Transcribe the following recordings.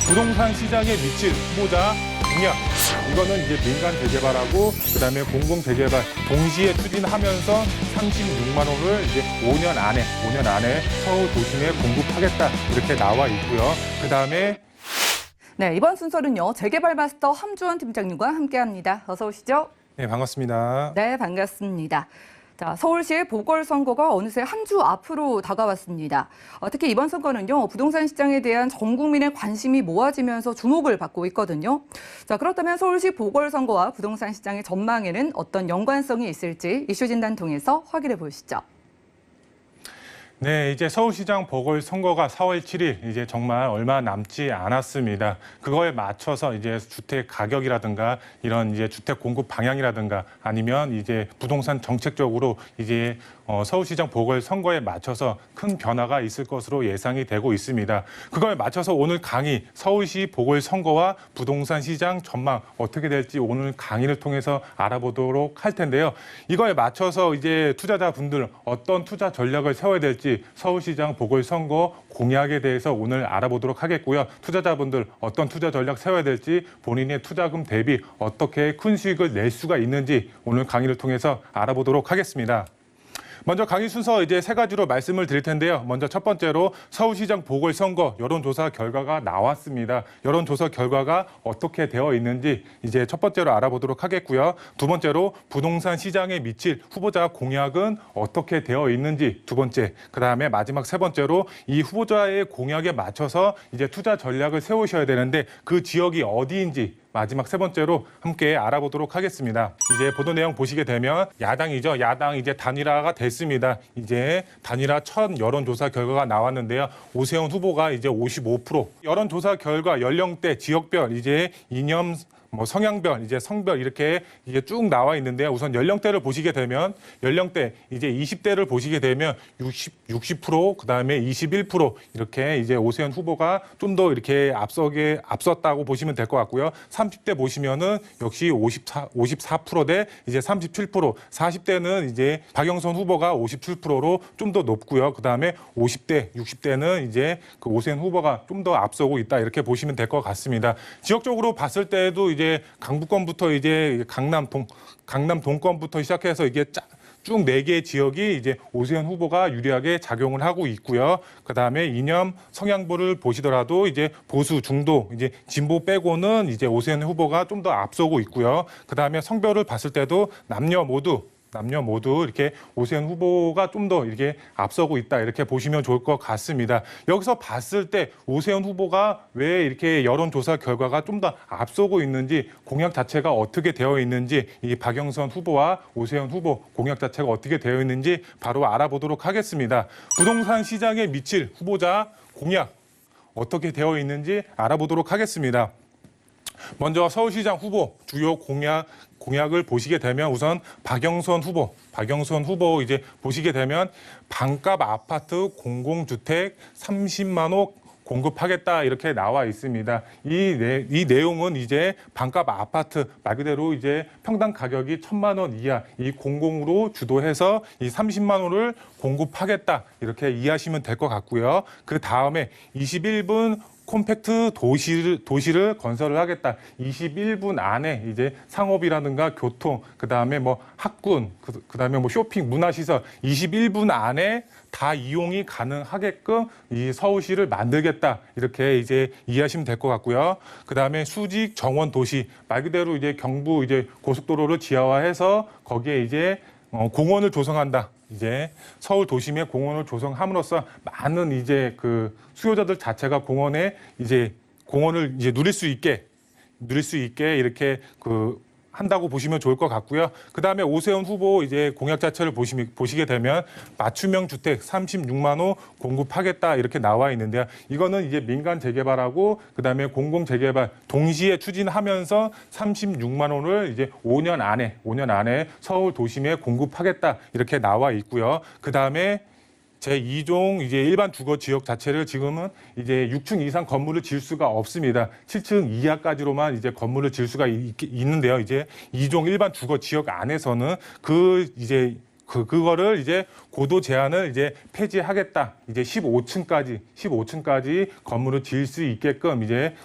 부동산 시장에 미칠 후보자 공약. 이거는 이제 민간 재개발하고 그다음에 공공 재개발 동시에 추진하면서 36만 호를 이제 5년 안에 서울 도심에 공급하겠다 이렇게 나와 있고요. 그다음에 네, 이번 순서는요. 재개발 마스터 함주원 팀장님과 함께합니다. 어서 오시죠. 네, 반갑습니다. 네, 반갑습니다. 자, 서울시의 보궐선거가 어느새 한 주 앞으로 다가왔습니다. 특히 이번 선거는요, 부동산 시장에 대한 전 국민의 관심이 모아지면서 주목을 받고 있거든요. 자, 그렇다면 서울시 보궐선거와 부동산 시장의 전망에는 어떤 연관성이 있을지 이슈 진단 통해서 확인해 보시죠. 네, 이제 서울시장 보궐선거가 4월 7일 이제 정말 얼마 남지 않았습니다. 그거에 맞춰서 이제 주택 가격이라든가 이런 이제 주택 공급 방향이라든가 아니면 이제 부동산 정책적으로 이제 서울시장 보궐선거에 맞춰서 큰 변화가 있을 것으로 예상이 되고 있습니다. 그거에 맞춰서 오늘 강의 서울시 보궐선거와 부동산 시장 전망 어떻게 될지 오늘 강의를 통해서 알아보도록 할 텐데요. 이거에 맞춰서 이제 투자자분들 어떤 투자 전략을 세워야 될지 서울시장 보궐선거 공약에 대해서 오늘 알아보도록 하겠고요. 투자자분들 어떤 투자 전략 세워야 될지 본인의 투자금 대비 어떻게 큰 수익을 낼 수가 있는지 오늘 강의를 통해서 알아보도록 하겠습니다. 먼저 강의 순서 이제 세 가지로 말씀을 드릴 텐데요. 먼저 첫 번째로 서울시장 보궐선거 여론조사 결과가 나왔습니다. 여론조사 결과가 어떻게 되어 있는지 이제 첫 번째로 알아보도록 하겠고요. 두 번째로 부동산 시장에 미칠 후보자 공약은 어떻게 되어 있는지 두 번째. 그다음에 마지막 세 번째로 이 후보자의 공약에 맞춰서 이제 투자 전략을 세우셔야 되는데 그 지역이 어디인지 마지막 세 번째로 함께 알아보도록 하겠습니다. 이제 보도 내용 보시게 되면 야당이죠. 야당 이제 단일화가 됐습니다. 이제 단일화 첫 여론조사 결과가 나왔는데요. 오세훈 후보가 이제 55%. 여론조사 결과 연령대, 지역별, 이제 이념 성향별, 이제 성별 이렇게 이게 쭉 나와 있는데요. 우선 연령대를 보시게 되면 연령대 이제 20대를 보시게 되면 60%, 그다음에 21% 이렇게 이제 오세훈 후보가 좀 더 이렇게 앞섰다고 보시면 될 것 같고요. 30대 보시면은 역시 54%대 이제 37%, 40대는 이제 박영선 후보가 57%로 좀 더 높고요. 그다음에 50대, 60대는 이제 그 오세훈 후보가 좀 더 앞서고 있다 이렇게 보시면 될 것 같습니다. 지역적으로 봤을 때도 이제 강북권부터 이제 강남 동권부터 시작해서 이게 쭉 4개의 지역이 이제 오세훈 후보가 유리하게 작용을 하고 있고요. 그다음에 이념 성향부를 보시더라도 이제 보수, 중도, 이제 진보 빼고는 이제 오세훈 후보가 좀 더 앞서고 있고요. 그다음에 성별을 봤을 때도 남녀 모두 이렇게 오세훈 후보가 좀 더 이렇게 앞서고 있다 이렇게 보시면 좋을 것 같습니다. 여기서 봤을 때 오세훈 후보가 왜 이렇게 여론조사 결과가 좀 더 앞서고 있는지 공약 자체가 어떻게 되어 있는지 이 박영선 후보와 오세훈 후보 공약 자체가 어떻게 되어 있는지 바로 알아보도록 하겠습니다. 부동산 시장에 미칠 후보자 공약 어떻게 되어 있는지 알아보도록 하겠습니다. 먼저 서울시장 후보 주요 공약을 보시게 되면 우선 박영선 후보 이제 보시게 되면 반값 아파트 공공주택 30만 호 공급하겠다 이렇게 나와 있습니다. 이 내용은 이제 반값 아파트 말 그대로 이제 평당 가격이 1,000만 원 이하 이 공공으로 주도해서 이 30만 호를 공급하겠다 이렇게 이해하시면 될 것 같고요. 그 다음에 21분 콤팩트 도시를 건설을 하겠다. 21분 안에 이제 상업이라든가 교통, 그다음에 뭐 학군, 그다음에 뭐 쇼핑, 문화시설 21분 안에 다 이용이 가능하게끔 이 서울시를 만들겠다. 이렇게 이제 이해하시면 될 것 같고요. 그다음에 수직 정원 도시 말 그대로 이제 경부 이제 고속도로를 지하화해서 거기에 이제 공원을 조성한다. 이제 서울 도심에 공원을 조성함으로써 많은 이제 그 수요자들 자체가 공원을 이제 누릴 수 있게 이렇게 한다고 보시면 좋을 것 같고요. 그다음에 오세훈 후보 이제 공약 자체를 보시게 되면 맞춤형 주택 36만 호 공급하겠다 이렇게 나와 있는데요. 이거는 이제 민간 재개발하고 그다음에 공공 재개발 동시에 추진하면서 36만 호를 이제 5년 안에 서울 도심에 공급하겠다 이렇게 나와 있고요. 그다음에 제2종 이제 일반 주거 지역 자체를 지금은 이제 6층 이상 건물을 지을 수가 없습니다. 7층 이하까지로만 이제 건물을 지을 수가 있는데요. 이제 2종 일반 주거 지역 안에서는 그거를 이제 고도 제한을 이제 폐지하겠다. 이제 15층까지 건물을 지을 수 있게끔 이제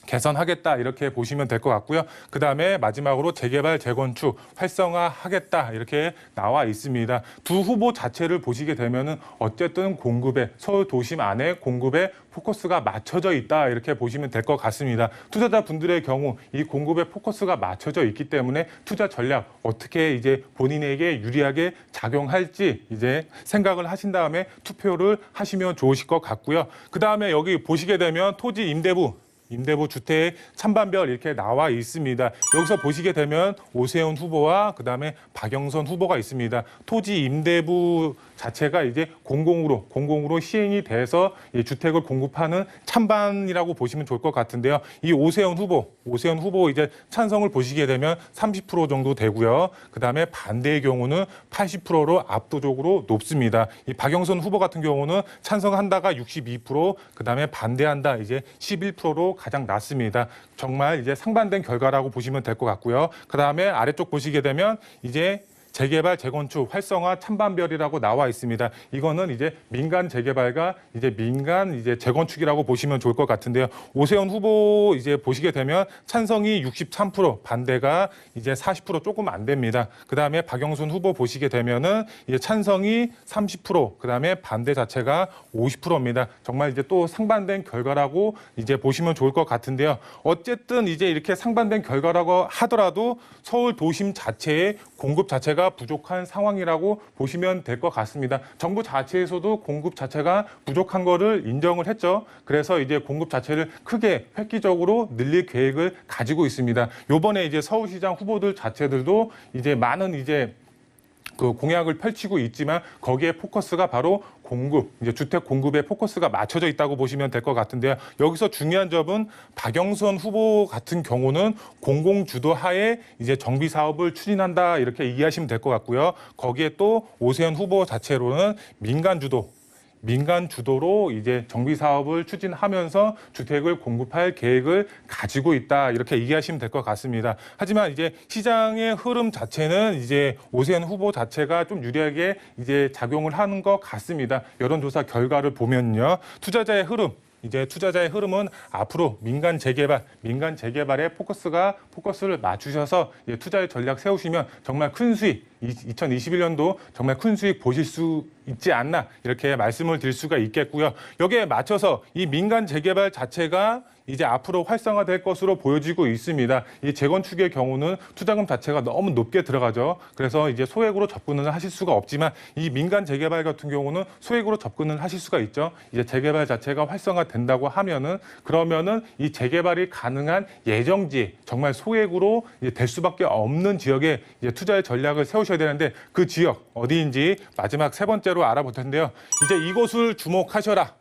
개선하겠다 이렇게 보시면 될 것 같고요. 그다음에 마지막으로 재개발, 재건축 활성화하겠다 이렇게 나와 있습니다. 두 후보 자체를 보시게 되면은 어쨌든 공급에 서울 도심 안에 공급에 포커스가 맞춰져 있다 이렇게 보시면 될 것 같습니다. 투자자분들의 경우 이 공급에 포커스가 맞춰져 있기 때문에 투자 전략 어떻게 이제 본인에게 유리하게 작용할지 이제 생각을 하신 다음에 투표를 하시면 좋으실 것 같고요. 그다음에 여기 보시게 되면 토지 임대부 주택 찬반별 이렇게 나와 있습니다. 여기서 보시게 되면 오세훈 후보와 그다음에 박영선 후보가 있습니다. 토지 임대부 자체가 이제 공공으로 시행이 돼서 이 주택을 공급하는 찬반이라고 보시면 좋을 것 같은데요. 이 오세훈 후보 이제 찬성을 보시게 되면 30% 정도 되고요. 그다음에 반대의 경우는 80%로 압도적으로 높습니다. 이 박영선 후보 같은 경우는 찬성한다가 62%, 그다음에 반대한다 이제 11%로 가장 낮습니다. 정말 이제 상반된 결과라고 보시면 될 것 같고요. 그다음에 아래쪽 보시게 되면 이제 재개발, 재건축, 활성화, 찬반별이라고 나와 있습니다. 이거는 이제 민간 재개발과 이제 민간 이제 재건축이라고 보시면 좋을 것 같은데요. 오세훈 후보 이제 보시게 되면 찬성이 63%, 반대가 이제 40% 조금 안 됩니다. 그다음에 박영순 후보 보시게 되면은 이제 찬성이 30%, 그다음에 반대 자체가 50%입니다. 정말 이제 또 상반된 결과라고 이제 보시면 좋을 것 같은데요. 어쨌든 이제 이렇게 상반된 결과라고 하더라도 서울 도심 자체의 공급 자체가 부족한 상황이라고 보시면 될 것 같습니다. 정부 자체에서도 공급 자체가 부족한 거를 인정을 했죠. 그래서 이제 공급 자체를 크게 획기적으로 늘릴 계획을 가지고 있습니다. 요번에 이제 서울시장 후보들 자체들도 이제 많은 이제 그 공약을 펼치고 있지만 거기에 포커스가 바로 이제 주택 공급에 포커스가 맞춰져 있다고 보시면 될 것 같은데요. 여기서 중요한 점은 박영선 후보 같은 경우는 공공 주도 하에 이제 정비 사업을 추진한다 이렇게 이해하시면 될 것 같고요. 거기에 또 오세훈 후보 자체로는 민간 주도로 이제 정비 사업을 추진하면서 주택을 공급할 계획을 가지고 있다 이렇게 이해하시면 될 것 같습니다. 하지만 이제 시장의 흐름 자체는 이제 오세훈 후보 자체가 좀 유리하게 이제 작용을 하는 것 같습니다. 여론조사 결과를 보면요, 투자자의 흐름은 앞으로 민간 재개발에 포커스를 맞추셔서 투자의 전략 세우시면 정말 큰 수익, 2021년도 정말 큰 수익 보실 수 있지 않나 이렇게 말씀을 드릴 수가 있겠고요. 여기에 맞춰서 이 민간 재개발 자체가 이제 앞으로 활성화될 것으로 보여지고 있습니다. 이 재건축의 경우는 투자금 자체가 너무 높게 들어가죠. 그래서 이제 소액으로 접근을 하실 수가 없지만 이 민간 재개발 같은 경우는 소액으로 접근을 하실 수가 있죠. 이제 재개발 자체가 활성화된다고 하면은 그러면은 이 재개발이 가능한 예정지 정말 소액으로 이제 될 수밖에 없는 지역에 이제 투자의 전략을 세우셔야 되는데 그 지역 어디인지 마지막 세 번째로 알아볼 텐데요. 이제 이곳을 주목하셔라.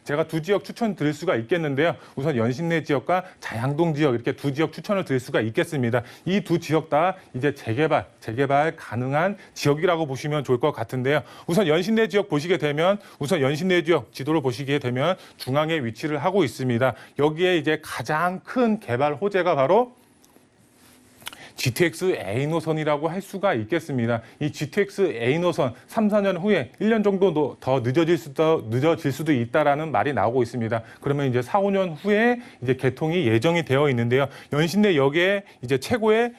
제가 두 지역 추천드릴 수가 있겠는데요. 우선 연신내 지역과 자양동 지역 이렇게 두 지역 추천을 드릴 수가 있겠습니다. 이 두 지역 다 이제 재개발 가능한 지역이라고 보시면 좋을 것 같은데요. 우선 연신내 지역 보시게 되면 연신내 지역 지도를 보시게 되면 중앙에 위치를 하고 있습니다. 여기에 이제 가장 큰 개발 호재가 바로 GTX A 노선이라고 할 수가 있겠습니다. 이 GTX A 노선 3, 4년 후에 1년 정도 더 늦어질 수도 있다라는 말이 나오고 있습니다. 그러면 이제 4, 5년 후에 이제 개통이 예정이 되어 있는데요. 연신내역에 이제 최고의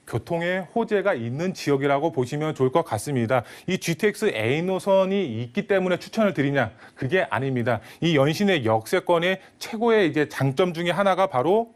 교통의 호재가 있는 지역이라고 보시면 좋을 것 같습니다. 이 GTX A 노선이 있기 때문에 추천을 드리냐? 그게 아닙니다. 이 연신내 역세권의 최고의 이제 장점 중에 하나가 바로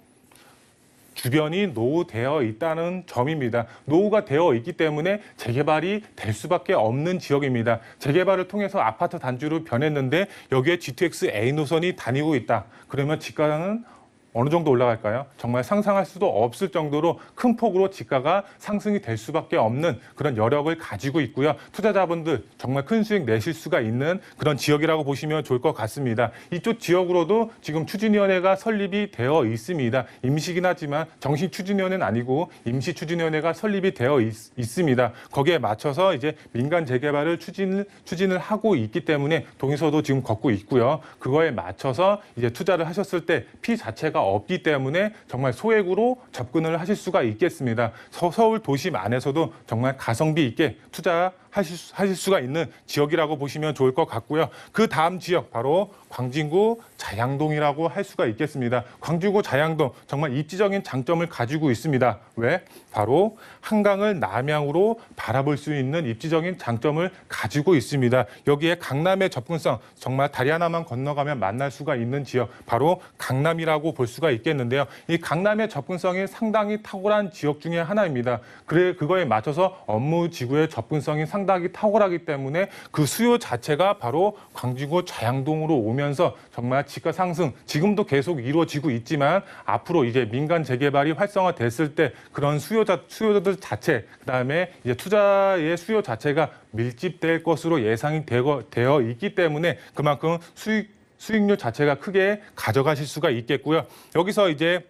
주변이 노후되어 있다는 점입니다. 노후가 되어 있기 때문에 재개발이 될 수밖에 없는 지역입니다. 재개발을 통해서 아파트 단지로 변했는데 여기에 GTX A 노선이 다니고 있다. 그러면 집가는 어느 정도 올라갈까요? 정말 상상할 수도 없을 정도로 큰 폭으로 집가가 상승이 될 수밖에 없는 그런 여력을 가지고 있고요. 투자자분들 정말 큰 수익 내실 수가 있는 그런 지역이라고 보시면 좋을 것 같습니다. 이쪽 지역으로도 지금 추진위원회가 설립이 되어 있습니다. 임시긴 하지만 정식 추진위원회는 아니고 임시 추진위원회가 설립이 되어 있습니다. 거기에 맞춰서 이제 민간 재개발을 추진을 하고 있기 때문에 동의서도 지금 걷고 있고요. 그거에 맞춰서 이제 투자를 하셨을 때 피 자체가 없기 때문에 정말 소액으로 접근을 하실 수가 있겠습니다. 서울 도심 안에서도 정말 가성비 있게 투자 하실 수가 있는 지역이라고 보시면 좋을 것 같고요. 그 다음 지역 바로 광진구 자양동이라고 할 수가 있겠습니다. 광진구 자양동 정말 입지적인 장점을 가지고 있습니다. 왜? 바로 한강을 남향으로 바라볼 수 있는 입지적인 장점을 가지고 있습니다. 여기에 강남의 접근성, 정말 다리 하나만 건너가면 만날 수가 있는 지역, 바로 강남이라고 볼 수가 있겠는데요. 이 강남의 접근성이 상당히 탁월한 지역 중에 하나입니다. 그거에 맞춰서 업무 지구의 접근성이 상당히 탁월하기 때문에 그 수요 자체가 바로 광진구 자양동으로 오면서 정말 집가 상승, 지금도 계속 이루어지고 있지만 앞으로 이제 민간 재개발이 활성화됐을 때 그런 수요자들 자체, 그다음에 이제 투자의 수요 자체가 밀집될 것으로 예상이 되어 있기 때문에 그만큼 수익률 자체가 크게 가져가실 수가 있겠고요. 여기서 이제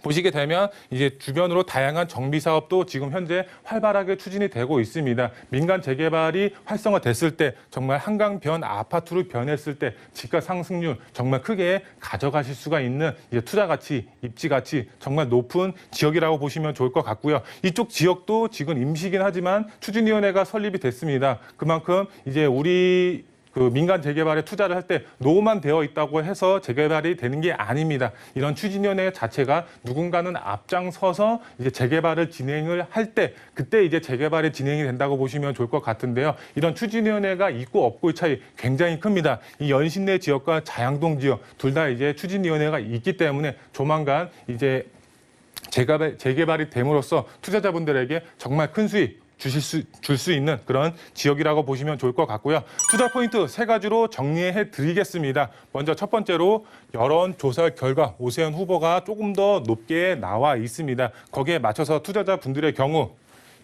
보시게 되면 이제 주변으로 다양한 정비 사업도 지금 현재 활발하게 추진이 되고 있습니다. 민간 재개발이 활성화됐을 때 정말 한강 변 아파트로 변했을 때 집가 상승률 정말 크게 가져가실 수가 있는 이제 투자 가치, 입지 가치 정말 높은 지역이라고 보시면 좋을 것 같고요. 이쪽 지역도 지금 임시긴 하지만 추진위원회가 설립이 됐습니다. 그만큼 이제 우리 민간 재개발에 투자를 할 때 노후만 되어 있다고 해서 재개발이 되는 게 아닙니다. 이런 추진위원회 자체가 누군가는 앞장서서 이제 재개발을 진행을 할 때 그때 이제 재개발이 진행이 된다고 보시면 좋을 것 같은데요. 이런 추진위원회가 있고 없고의 차이 굉장히 큽니다. 이 연신내 지역과 자양동 지역 둘 다 이제 추진위원회가 있기 때문에 조만간 이제 재개발이 됨으로써 투자자분들에게 정말 큰 수익 줄 수 있는 그런 지역이라고 보시면 좋을 것 같고요. 투자 포인트 세 가지로 정리해 드리겠습니다. 먼저 첫 번째로 여론조사 결과 오세훈 후보가 조금 더 높게 나와 있습니다. 거기에 맞춰서 투자자분들의 경우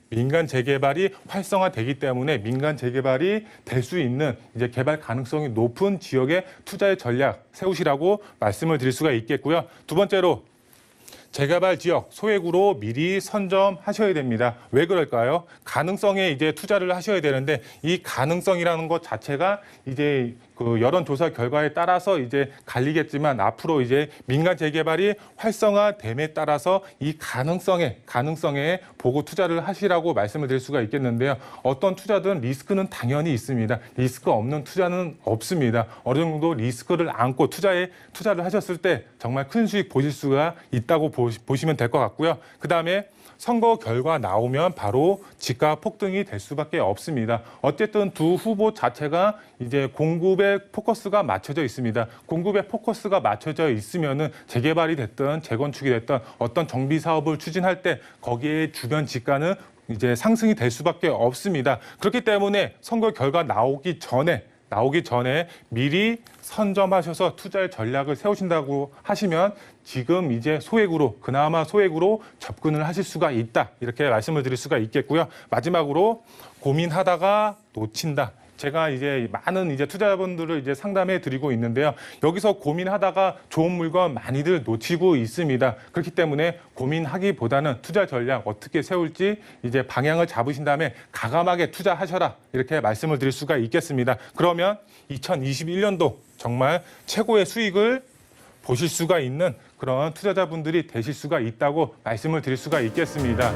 민간 재개발이 활성화되기 때문에 민간 재개발이 될 수 있는 이제 개발 가능성이 높은 지역의 투자의 전략 세우시라고 말씀을 드릴 수가 있겠고요. 두 번째로 재개발 지역 소액으로 미리 선점하셔야 됩니다. 왜 그럴까요? 가능성에 이제 투자를 하셔야 되는데 이 가능성이라는 것 자체가 이제 그 여론조사 결과에 따라서 이제 갈리겠지만 앞으로 이제 민간 재개발이 활성화됨에 따라서 이 가능성에 보고 투자를 하시라고 말씀을 드릴 수가 있겠는데요. 어떤 투자든 리스크는 당연히 있습니다. 리스크 없는 투자는 없습니다. 어느 정도 리스크를 안고 투자를 하셨을 때 정말 큰 수익 보실 수가 있다고 보시면 될 것 같고요. 그다음에 선거 결과 나오면 바로 집가 폭등이 될 수밖에 없습니다. 어쨌든 두 후보 자체가 이제 공급에 포커스가 맞춰져 있습니다. 공급에 포커스가 맞춰져 있으면은 재개발이 됐든 재건축이 됐든 어떤 정비 사업을 추진할 때 거기에 주변 집가는 이제 상승이 될 수밖에 없습니다. 그렇기 때문에 선거 결과 나오기 전에 미리 선점하셔서 투자의 전략을 세우신다고 하시면 지금 이제 그나마 소액으로 접근을 하실 수가 있다. 이렇게 말씀을 드릴 수가 있겠고요. 마지막으로 고민하다가 놓친다. 제가 이제 많은 이제 투자자분들을 이제 상담해 드리고 있는데요. 여기서 고민하다가 좋은 물건 많이들 놓치고 있습니다. 그렇기 때문에 고민하기보다는 투자 전략 어떻게 세울지 이제 방향을 잡으신 다음에 과감하게 투자하셔라. 이렇게 말씀을 드릴 수가 있겠습니다. 그러면 2021년도 정말 최고의 수익을 보실 수가 있는 그런 투자자분들이 되실 수가 있다고 말씀을 드릴 수가 있겠습니다.